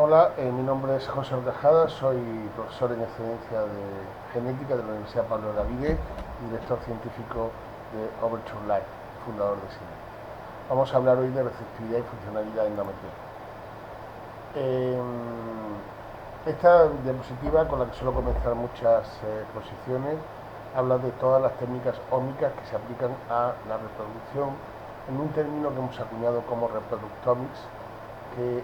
Hola, mi nombre es José Orcajada, soy profesor en excedencia de genética de la Universidad Pablo Olavide y director científico de Overture Life, fundador de SINE. Vamos a hablar hoy de receptividad y funcionalidad endometrial. Esta diapositiva, con la que suelo comenzar muchas exposiciones, habla de todas las técnicas ómicas que se aplican a la reproducción en un término que hemos acuñado como reproductomics, que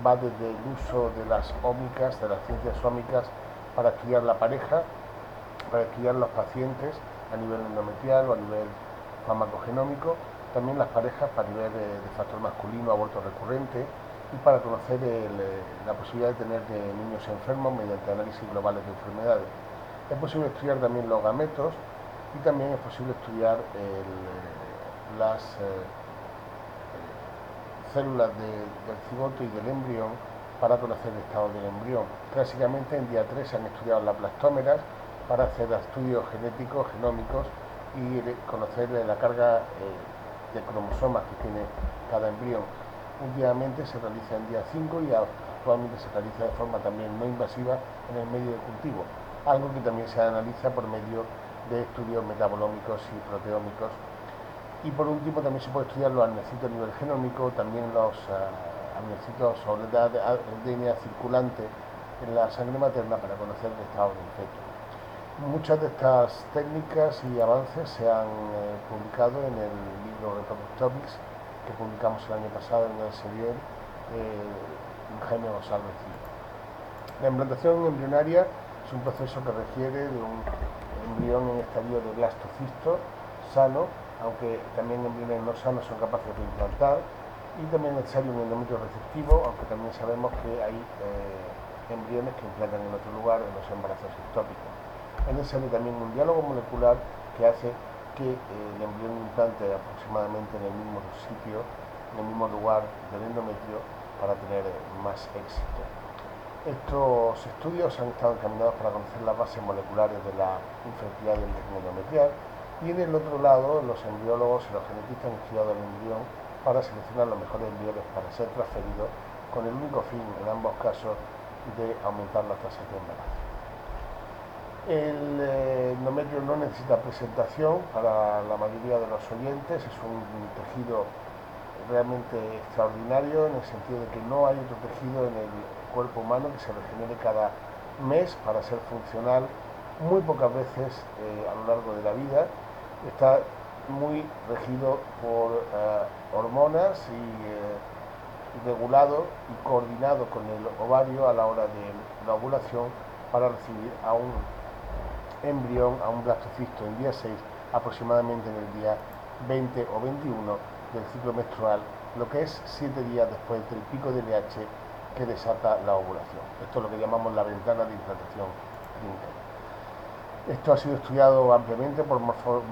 va desde el uso de las ómicas, de las ciencias ómicas, para estudiar la pareja, para estudiar los pacientes a nivel endometrial o a nivel farmacogenómico, también las parejas para nivel de factor masculino, aborto recurrente, y para conocer la posibilidad de tener niños enfermos mediante análisis globales de enfermedades. Es posible estudiar también los gametos y también es posible estudiar las células del cigoto y del embrión para conocer el estado del embrión. Clásicamente en día 3 se han estudiado las blastómeras para hacer estudios genéticos, genómicos y conocer la carga de cromosomas que tiene cada embrión. Últimamente se realiza en día 5 y actualmente se realiza de forma también no invasiva en el medio de cultivo, algo que también se analiza por medio de estudios metabolómicos y proteómicos. Y por último también se puede estudiar los amniocitos a nivel genómico, también los amniocitos o el DNA circulante en la sangre materna para conocer el estado del feto. Muchas de estas técnicas y avances se han publicado en el libro Reproductomics que publicamos el año pasado en el Elsevier, Jaime González. La implantación embrionaria es un proceso que requiere de un embrión en estadio de blastocisto sano, aunque también embriones no sanos son capaces de implantar, y también es necesario un endometrio receptivo, aunque también sabemos que hay embriones que implantan en otro lugar en los embarazos ectópicos. Es necesario también un diálogo molecular que hace que el embrión implante aproximadamente en el mismo sitio, en el mismo lugar del endometrio para tener más éxito. Estos estudios han estado encaminados para conocer las bases moleculares de la infertilidad del tejido endometrial, y en el otro lado los embriólogos y los genetistas han estudiado el embrión para seleccionar los mejores embriones para ser transferidos, con el único fin en ambos casos de aumentar las tasas de embarazo. El endometrio no necesita presentación para la mayoría de los oyentes, es un tejido realmente extraordinario en el sentido de que no hay otro tejido en el cuerpo humano que se regenere cada mes para ser funcional muy pocas veces a lo largo de la vida. Está muy regido por hormonas y regulado y coordinado con el ovario a la hora de la ovulación para recibir a un embrión, a un blastocisto en día 6, aproximadamente en el día 20 o 21 del ciclo menstrual, lo que es 7 días después del pico de LH que desata la ovulación. Esto es lo que llamamos la ventana de implantación clínica. Esto ha sido estudiado ampliamente por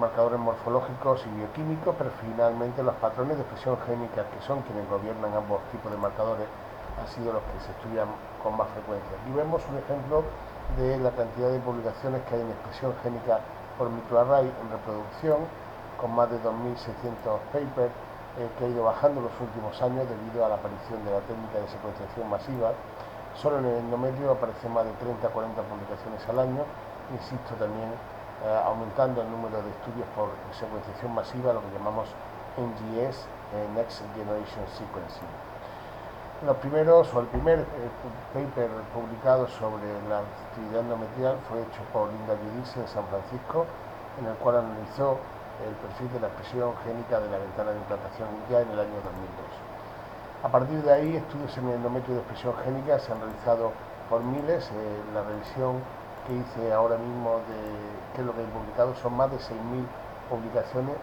marcadores morfológicos y bioquímicos, pero finalmente los patrones de expresión génica, que son quienes gobiernan ambos tipos de marcadores, han sido los que se estudian con más frecuencia. Y vemos un ejemplo de la cantidad de publicaciones que hay en expresión génica por microarray en reproducción, con más de 2.600 papers, que ha ido bajando en los últimos años debido a la aparición de la técnica de secuenciación masiva. Solo en el endometrio aparecen más de 30 a 40 publicaciones al año, insisto, también aumentando el número de estudios por secuenciación masiva, lo que llamamos NGS, Next Generation Sequencing. Los primeros, o el primer paper publicado sobre la actividad endometrial fue hecho por Linda Giudice en San Francisco, en el cual analizó el perfil de la expresión génica de la ventana de implantación ya en el año 2002. A partir de ahí, estudios en el endometrio de expresión génica se han realizado por miles. La revisión que hice ahora mismo de qué es lo que hay publicado son más de 6.000 publicaciones,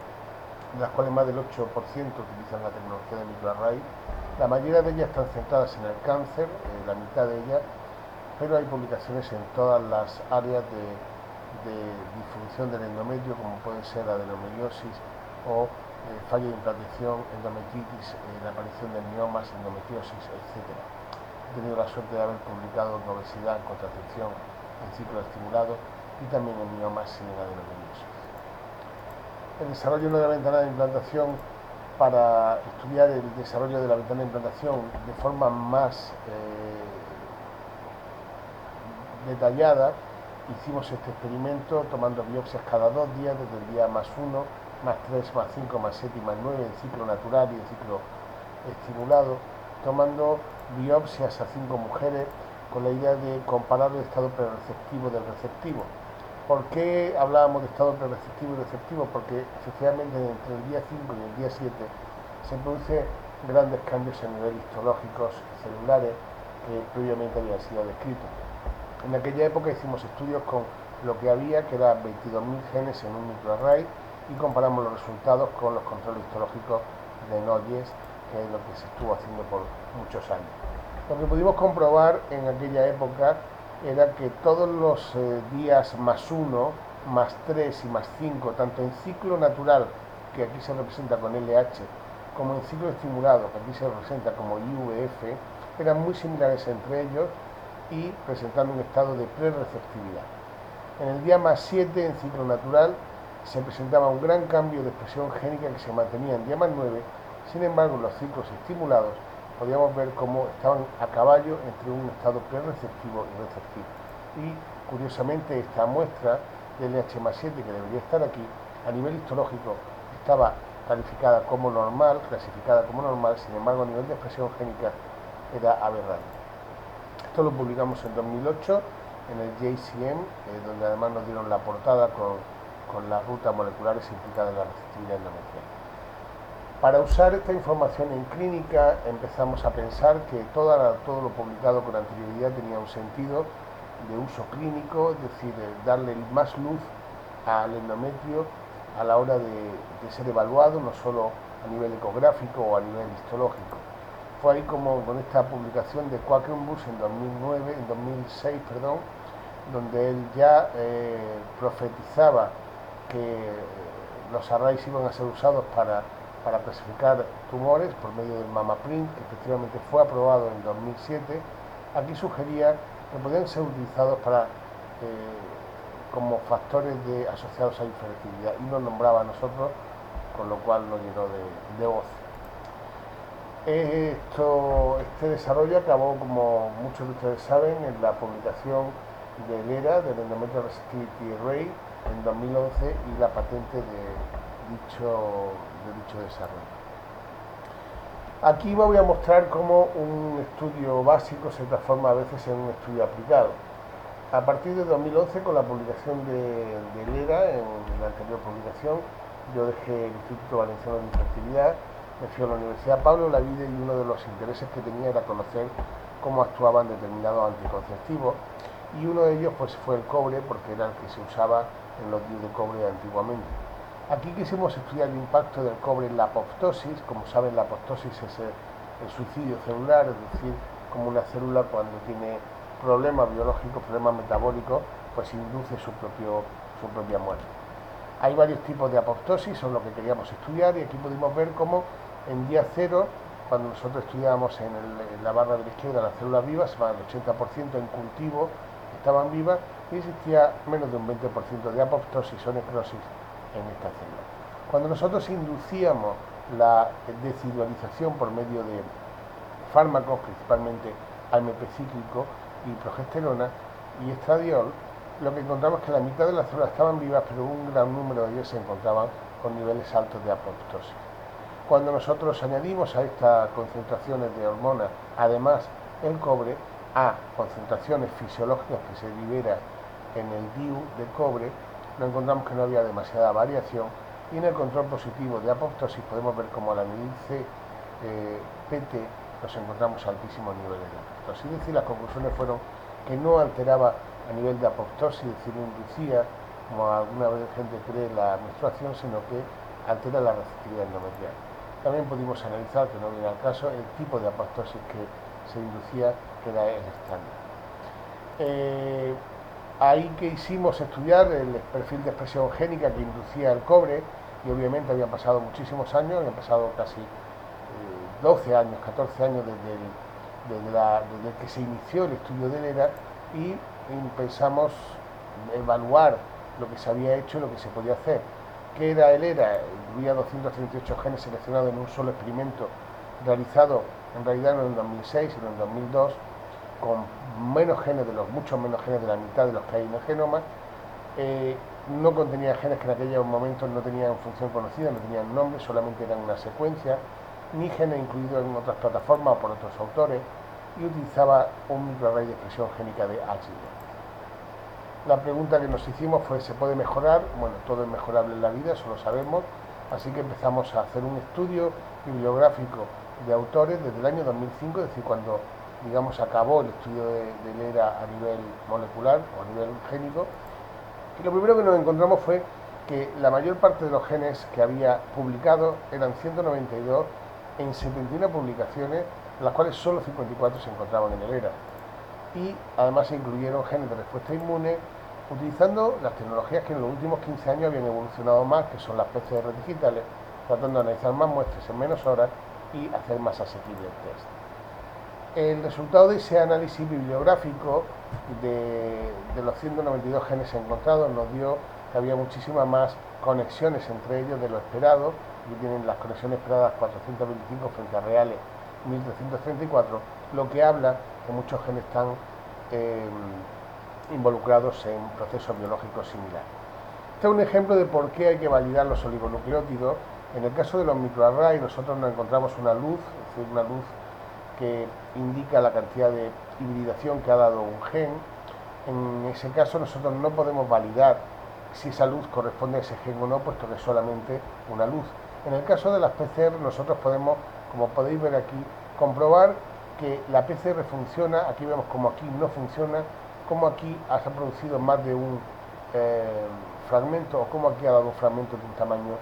de las cuales más del 8% utilizan la tecnología de microarray. La mayoría de ellas están centradas en el cáncer, la mitad de ellas, pero hay publicaciones en todas las áreas de disfunción del endometrio, como puede ser adenomiosis o fallo de implantación, endometritis, la aparición de miomas, endometriosis, etc. He tenido la suerte de haber publicado en obesidad, contracepción, en ciclo estimulado y también en miomas y en adenomiosis. El desarrollo de la ventana de implantación para estudiar el desarrollo de la ventana de implantación de forma más detallada, hicimos este experimento tomando biopsias cada 2 días, desde el día +1, +3, +5, +7 y +9, el ciclo natural y el ciclo estimulado, tomando biopsias a 5 mujeres con la idea de comparar el estado prereceptivo del receptivo. ¿Por qué hablábamos de estado prereceptivo y receptivo? Porque efectivamente entre el día 5 y el día 7 se producen grandes cambios a nivel histológicos y celulares que previamente habían sido descritos. En aquella época hicimos estudios con lo que había, que eran 22.000 genes en un microarray, y comparamos los resultados con los controles histológicos de Noyes, que es lo que se estuvo haciendo por muchos años. Lo que pudimos comprobar en aquella época era que todos los días +1, +3 y +5, tanto en ciclo natural, que aquí se representa con LH, como en ciclo estimulado, que aquí se representa como IVF, eran muy similares entre ellos y presentando un estado de prereceptividad. En el día +7, en ciclo natural, se presentaba un gran cambio de expresión génica que se mantenía en día +9, sin embargo, en los ciclos estimulados podíamos ver cómo estaban a caballo entre un estado prereceptivo y receptivo. Y curiosamente esta muestra del LH+7, que debería estar aquí, a nivel histológico estaba calificada como normal, clasificada como normal, sin embargo a nivel de expresión génica era aberrante. Esto lo publicamos en 2008 en el JCM, donde además nos dieron la portada con las rutas moleculares implicadas en la receptividad endometrial. Para usar esta información en clínica empezamos a pensar que todo lo publicado con anterioridad tenía un sentido de uso clínico, es decir, darle más luz al endometrio a la hora de ser evaluado, no solo a nivel ecográfico o a nivel histológico. Fue ahí como con esta publicación de Quackenbush en 2006, donde él ya profetizaba que los arrays iban a ser usados para clasificar tumores por medio del MammaPrint, que efectivamente fue aprobado en 2007. Aquí sugería que podían ser utilizados como factores asociados a infertilidad, y nos nombraba a nosotros, con lo cual nos llenó de voz. Este desarrollo acabó, como muchos de ustedes saben, en la publicación del ERA, del Endometrial Resistivity Array, en 2011, y la patente de dicho desarrollo. Aquí me voy a mostrar cómo un estudio básico se transforma a veces en un estudio aplicado. A partir de 2011, con la publicación del ERA, en la anterior publicación, yo dejé el Instituto Valenciano de Infertilidad, me fui a la Universidad Pablo Olavide, y uno de los intereses que tenía era conocer cómo actuaban determinados anticonceptivos, y uno de ellos pues fue el cobre, porque era el que se usaba en los DIU de cobre antiguamente. Aquí quisimos estudiar el impacto del cobre en la apoptosis. Como saben, la apoptosis es el suicidio celular, es decir, como una célula cuando tiene problemas biológicos, problemas metabólicos, pues induce su propia muerte. Hay varios tipos de apoptosis, son lo que queríamos estudiar, y aquí pudimos ver cómo en día 0, cuando nosotros estudiábamos en la barra de la izquierda las células vivas, más del 80% en cultivo estaban vivas, y existía menos de un 20% de apoptosis o necrosis en esta célula. Cuando nosotros inducíamos la deshidrolización por medio de fármacos, principalmente AMP cíclico y progesterona y estradiol, lo que encontramos es que la mitad de las células estaban vivas, pero un gran número de ellas se encontraban con niveles altos de apoptosis. Cuando nosotros añadimos a estas concentraciones de hormonas, además el cobre, a concentraciones fisiológicas que se liberan en el DIU de cobre, nos encontramos que no había demasiada variación, y en el control positivo de apoptosis podemos ver como al añadirse PT nos encontramos altísimos niveles de apoptosis. Es decir, las conclusiones fueron que no alteraba a nivel de apoptosis, es decir, inducía, como alguna vez gente cree, la menstruación, sino que altera la receptividad endometrial. También pudimos analizar, que no viene al caso, el tipo de apoptosis que se inducía, que era el estándar. Ahí que hicimos estudiar el perfil de expresión génica que inducía el cobre, y obviamente habían pasado muchísimos años, habían pasado casi 12 años, 14 años desde que se inició el estudio del ERA, y pensamos evaluar lo que se había hecho y lo que se podía hacer. que era el ERA, incluía 238 genes seleccionados en un solo experimento realizado en realidad no en el 2006, sino en el 2002, con menos genes, muchos menos genes de la mitad de los que hay en el genoma. No contenía genes que en aquellos momentos no tenían función conocida, no tenían nombre, solamente eran una secuencia, ni genes incluidos en otras plataformas o por otros autores, y utilizaba un microarray de expresión génica de Archive. La pregunta que nos hicimos fue, ¿se puede mejorar? Bueno, todo es mejorable en la vida, eso lo sabemos, así que empezamos a hacer un estudio bibliográfico de autores desde el año 2005, es decir, cuando, digamos, acabó el estudio del ERA a nivel molecular o a nivel génico. Y lo primero que nos encontramos fue que la mayor parte de los genes que había publicado eran 192 en 71 publicaciones, de las cuales solo 54 se encontraban en el ERA. Y además se incluyeron genes de respuesta inmune, utilizando las tecnologías que en los últimos 15 años habían evolucionado más, que son las PCR digitales, tratando de analizar más muestras en menos horas y hacer más asequible el test. El resultado de ese análisis bibliográfico de los 192 genes encontrados nos dio que había muchísimas más conexiones entre ellos de lo esperado, y tienen las conexiones esperadas 425 frente a reales 1334, lo que habla que muchos genes están involucrados en procesos biológicos similares. Este es un ejemplo de por qué hay que validar los oligonucleótidos. En el caso de los microarrays, nosotros nos encontramos una luz, es decir, una luz que indica la cantidad de hibridación que ha dado un gen. En ese caso nosotros no podemos validar si esa luz corresponde a ese gen o no, puesto que es solamente una luz. En el caso de las PCR nosotros podemos, como podéis ver aquí, comprobar que la PCR funciona. Aquí vemos como aquí no funciona, como aquí ha producido más de un fragmento, o como aquí ha dado un fragmento de un tamaño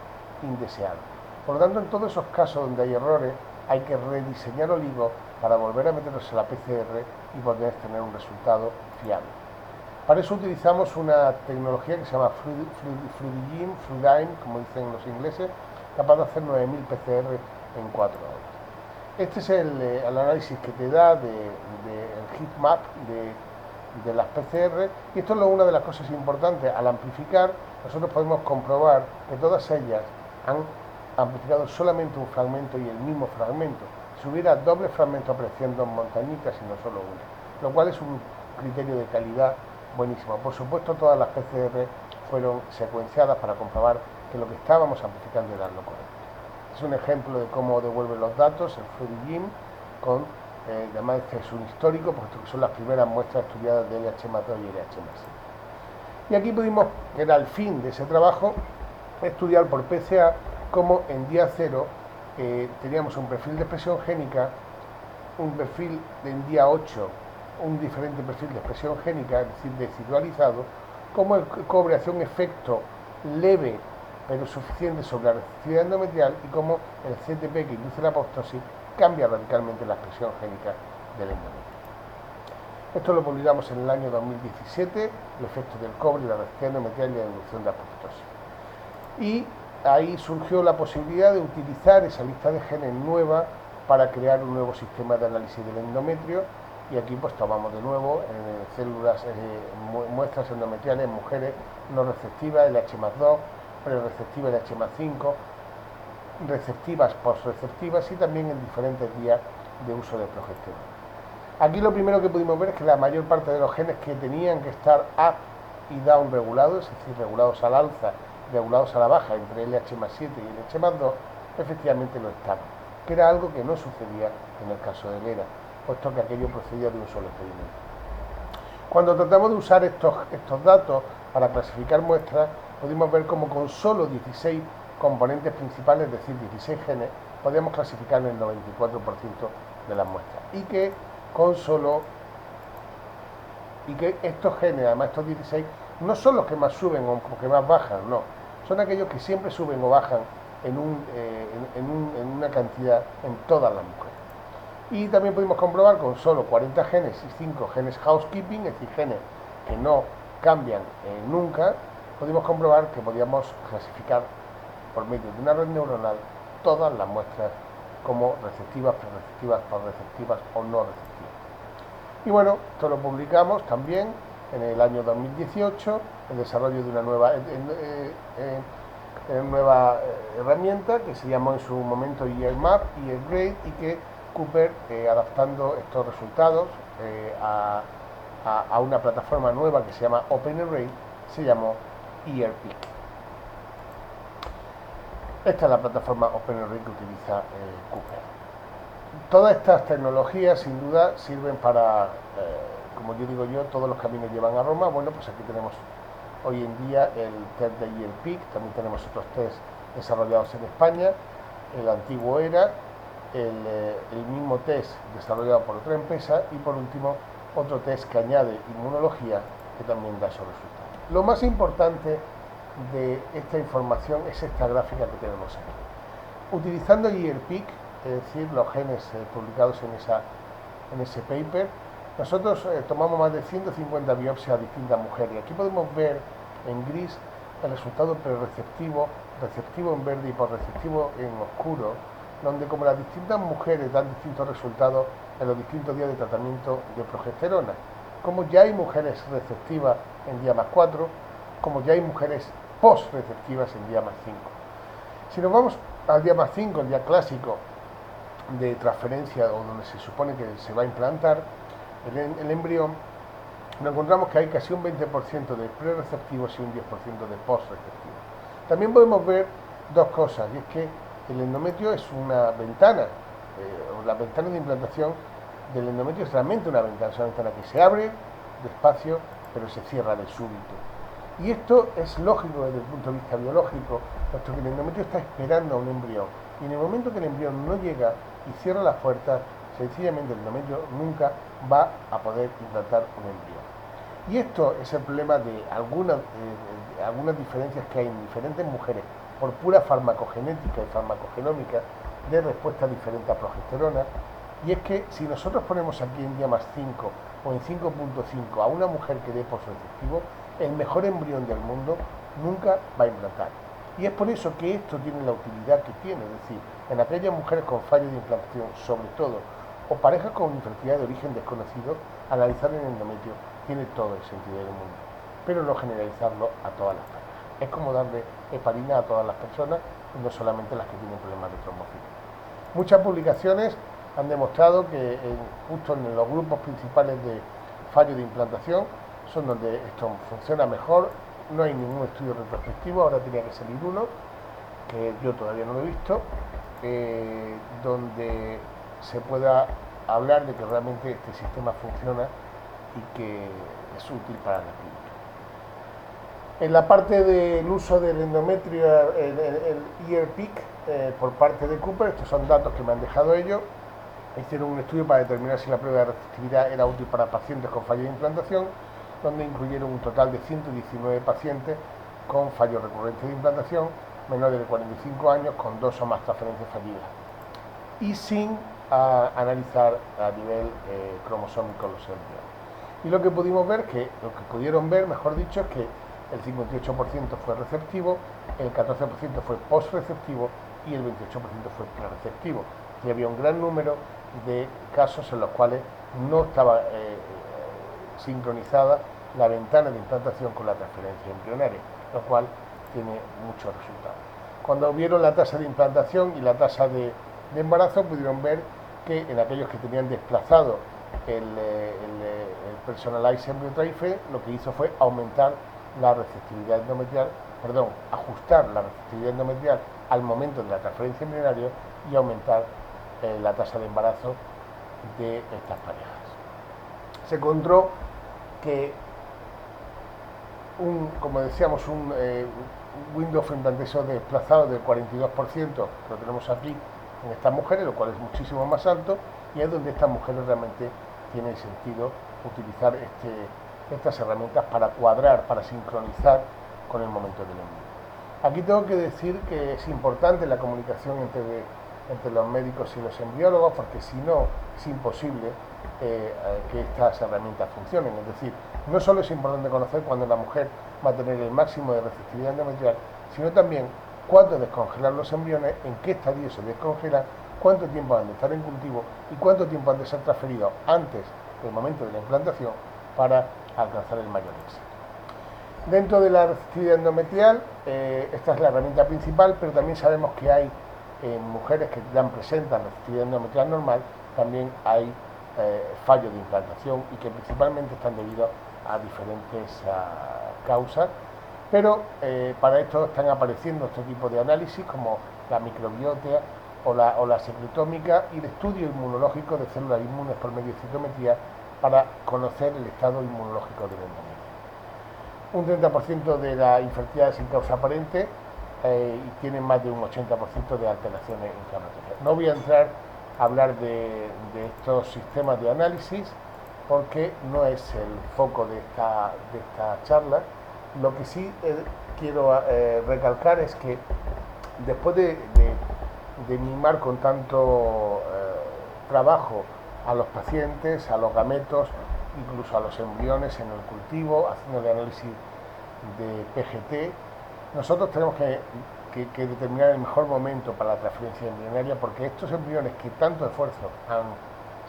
indeseado. Por lo tanto, en todos esos casos donde hay errores, hay que rediseñar oligos para volver a meterlos en la PCR y poder tener un resultado fiable. Para eso utilizamos una tecnología que se llama Fluidigene, como dicen los ingleses, capaz de hacer 9000 PCR en 4 horas. Este es el análisis que te da del heatmap de las PCR, y esto es una de las cosas importantes. Al amplificar, nosotros podemos comprobar que todas ellas han amplificado solamente un fragmento y el mismo fragmento. Si hubiera doble fragmento apareciendo en montañitas y no solo una, lo cual es un criterio de calidad buenísimo. Por supuesto, todas las PCR fueron secuenciadas para comprobar que lo que estábamos amplificando era lo correcto. Es un ejemplo de cómo devuelve los datos el Fluidigene, con además este es un histórico, puesto que son las primeras muestras estudiadas de LH+2 y LH+. Y aquí pudimos, que era el fin de ese trabajo, estudiar por PCA cómo en día cero teníamos un perfil de expresión génica, un perfil en día 8, un diferente perfil de expresión génica, es decir, desigualizado, cómo el cobre hacía un efecto leve pero suficiente sobre la receptividad endometrial, y cómo el CTP que induce la apoptosis cambia radicalmente la expresión génica del endometrio. Esto lo publicamos en el año 2017, el efecto del cobre y la receptividad endometrial y la inducción de apoptosis. Y ahí surgió la posibilidad de utilizar esa lista de genes nueva para crear un nuevo sistema de análisis del endometrio, y aquí pues tomamos de nuevo células, muestras endometriales en mujeres no receptivas, LH+2, prereceptivas LH+5, receptivas, posreceptivas, y también en diferentes días de uso de progesterona. Aquí lo primero que pudimos ver es que la mayor parte de los genes que tenían que estar up y down regulados, es decir, regulados al alza, regulados a la baja entre LH+7 y LH+2, efectivamente lo estaban, que era algo que no sucedía en el caso del ERA, puesto que aquello procedía de un solo experimento. Cuando tratamos de usar estos datos para clasificar muestras, pudimos ver cómo con solo 16 componentes principales, es decir, 16 genes, podíamos clasificar el 94% de las muestras, y que estos genes, además estos 16, no son los que más suben o que más bajan, no, son aquellos que siempre suben o bajan en una cantidad en todas las mujeres. Y también pudimos comprobar con solo 40 genes y 5 genes housekeeping, es decir, genes que no cambian nunca, pudimos comprobar que podíamos clasificar por medio de una red neuronal todas las muestras como receptivas, prereceptivas, posreceptivas o no receptivas. Y bueno, esto lo publicamos también en el año 2018, el desarrollo de una nueva nueva herramienta que se llamó en su momento EarMap y EarGrade, y que Cooper, adaptando estos resultados a una plataforma nueva que se llama OpenArray, se llamó EarPeak. Esta es la plataforma OpenArray que utiliza Cooper. Todas estas tecnologías sin duda sirven para, como yo digo yo, todos los caminos llevan a Roma. Bueno, pues aquí tenemos hoy en día el test de EarPeak, también tenemos otros test desarrollados en España, el antiguo era el mismo test desarrollado por otra empresa, y por último otro test que añade inmunología, que también da esos resultados. Lo más importante de esta información es esta gráfica que tenemos aquí. Utilizando EarPeak, es decir, los genes publicados en ese paper, nosotros tomamos más de 150 biopsias a distintas mujeres. Aquí podemos ver en gris el resultado prereceptivo, receptivo en verde y posreceptivo en oscuro, donde como las distintas mujeres dan distintos resultados en los distintos días de tratamiento de progesterona. Como ya hay mujeres receptivas en día más 4, como ya hay mujeres post-receptivas en día más 5. Si nos vamos al día más 5, el día clásico de transferencia, o donde se supone que se va a implantar el embrión, nos encontramos que hay casi un 20% de prereceptivos y un 10% de post-receptivos. También podemos ver dos cosas, y es que el endometrio es una ventana, o la ventana de implantación del endometrio es realmente una ventana que se abre despacio, pero se cierra de súbito. Y esto es lógico desde el punto de vista biológico, puesto que el endometrio está esperando a un embrión, y en el momento que el embrión no llega y cierra las puertas, sencillamente el endometrio nunca va a poder implantar un embrión. Y esto es el problema de algunas diferencias que hay en diferentes mujeres por pura farmacogenética y farmacogenómica de respuesta diferente a progesterona. Y es que si nosotros ponemos aquí en día más 5 o en 5.5 a una mujer que dé posreceptivo, el mejor embrión del mundo nunca va a implantar. Y es por eso que esto tiene la utilidad que tiene, es decir, en aquellas mujeres con fallo de implantación, sobre todo, o parejas con infertilidad de origen desconocido, analizar el endometrio tiene todo el sentido del mundo, pero no generalizarlo a todas las personas. Es como darle heparina a todas las personas, y no solamente las que tienen problemas de trombocitos. Muchas publicaciones han demostrado que justo en los grupos principales de fallo de implantación son donde esto funciona mejor. No hay ningún estudio retrospectivo, ahora tenía que salir uno, que yo todavía no lo he visto, donde se pueda hablar de que realmente este sistema funciona y que es útil para la clínica. En la parte del uso del endometrio, el EarPeak, por parte de Cooper, estos son datos que me han dejado ellos. Hicieron un estudio para determinar si la prueba de receptividad era útil para pacientes con fallo de implantación, donde incluyeron un total de 119 pacientes con fallos recurrentes de implantación, menores de 45 años, con 2 o más transferencias fallidas, y sin analizar a nivel cromosómico los embriones. Y lo que pudimos ver, lo que pudieron ver, mejor dicho, es que el 58% fue receptivo, el 14% fue postreceptivo y el 28% fue prereceptivo. Y había un gran número de casos en los cuales no estaba sincronizada la ventana de implantación con la transferencia embrionaria, lo cual tiene muchos resultados. Cuando vieron la tasa de implantación y la tasa de embarazo, pudieron ver que en aquellos que tenían desplazado el Personalized Embryo Transfer, lo que hizo fue aumentar la receptividad endometrial, ajustar la receptividad endometrial al momento de la transferencia embrionaria y aumentar la tasa de embarazo de estas parejas. Se encontró que como decíamos, un window of implantation desplazado del 42%, lo tenemos aquí en estas mujeres, lo cual es muchísimo más alto, y es donde estas mujeres realmente tiene sentido utilizar estas herramientas para cuadrar, para sincronizar con el momento del embrión. Aquí tengo que decir que es importante la comunicación entre los médicos y los embriólogos, porque si no es imposible que estas herramientas funcionen. Es decir, no solo es importante conocer cuándo la mujer va a tener el máximo de receptividad endometrial, sino también cuándo descongelar los embriones, en qué estadio se descongelan, cuánto tiempo han de estar en cultivo y cuánto tiempo han de ser transferidos antes del momento de la implantación para alcanzar el mayor éxito. Dentro de la receptividad endometrial, esta es la herramienta principal, pero también sabemos que hay en mujeres que ya presentan receptividad endometrial normal, también hay fallos de implantación y que principalmente están debidos a diferentes causas, pero para esto están apareciendo este tipo de análisis como la microbiota o la secretómica y el estudio inmunológico de células inmunes por medio de citometría para conocer el estado inmunológico del endometrio. Un 30% de la infertilidad es sin causa aparente y tiene más de un 80% de alteraciones inflamatorias. No voy a entrar a hablar de estos sistemas de análisis porque no es el foco de esta charla. Lo que sí quiero recalcar es que después de mimar con tanto trabajo a los pacientes, a los gametos, incluso a los embriones en el cultivo, haciendo el análisis de PGT, nosotros tenemos que determinar el mejor momento para la transferencia embrionaria, porque estos embriones que tanto esfuerzo han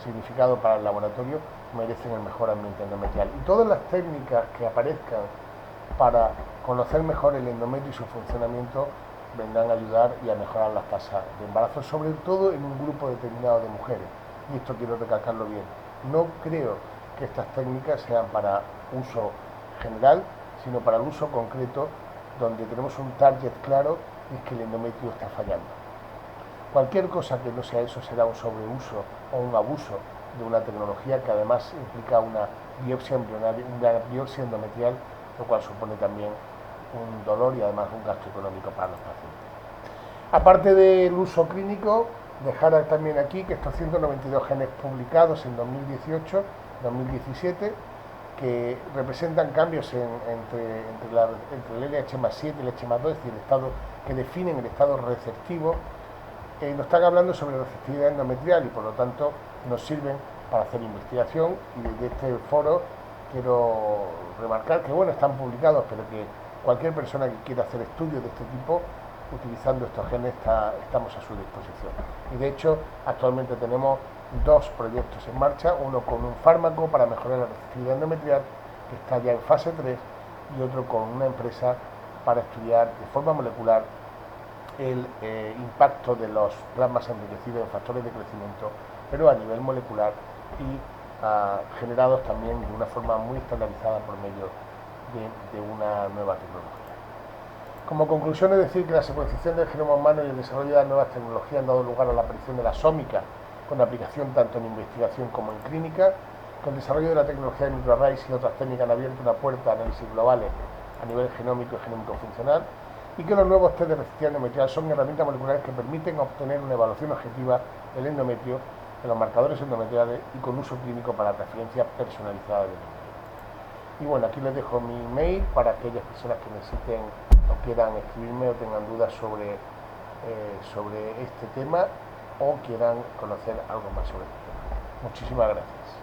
significado para el laboratorio merecen el mejor ambiente endometrial. Y todas las técnicas que aparezcan para conocer mejor el endometrio y su funcionamiento vendrán a ayudar y a mejorar las tasas de embarazo, sobre todo en un grupo determinado de mujeres. Y esto quiero recalcarlo bien. No creo que estas técnicas sean para uso general, sino para el uso concreto, donde tenemos un target claro y es que el endometrio está fallando. Cualquier cosa que no sea eso será un sobreuso o un abuso de una tecnología que además implica una biopsia embrionaria, una biopsia endometrial, lo cual supone también un dolor y además un gasto económico para los pacientes. Aparte del uso clínico, dejar también aquí que estos 192 genes publicados en 2018-2017 que representan cambios entre el LH+7 y el LH+2, es decir, el estado que definen el estado receptivo, nos están hablando sobre la receptividad endometrial y por lo tanto nos sirven para hacer investigación. Y desde este foro quiero remarcar que bueno, están publicados, pero que cualquier persona que quiera hacer estudios de este tipo utilizando estos genes estamos a su disposición. Y de hecho actualmente tenemos dos proyectos en marcha, uno con un fármaco para mejorar la receptividad endometrial que está ya en fase 3 y otro con una empresa para estudiar de forma molecular el impacto de los plasmas enriquecidos en factores de crecimiento, pero a nivel molecular y generados también de una forma muy estandarizada por medio de una nueva tecnología. Como conclusión es decir que la secuenciación del genoma humano y el desarrollo de las nuevas tecnologías han dado lugar a la aparición de la sómica, con aplicación tanto en investigación como en clínica, que el desarrollo de la tecnología de microarrays y otras técnicas han abierto una puerta a análisis globales a nivel genómico y genómico funcional, y que los nuevos test de receptividad endometrial son herramientas moleculares que permiten obtener una evaluación objetiva del endometrio, de los marcadores endometriales y con uso clínico para la transferencia personalizada del endometrio. Y bueno, aquí les dejo mi email para aquellas personas que necesiten o quieran escribirme o tengan dudas sobre este tema o quieran conocer algo más sobre este tema. Muchísimas gracias.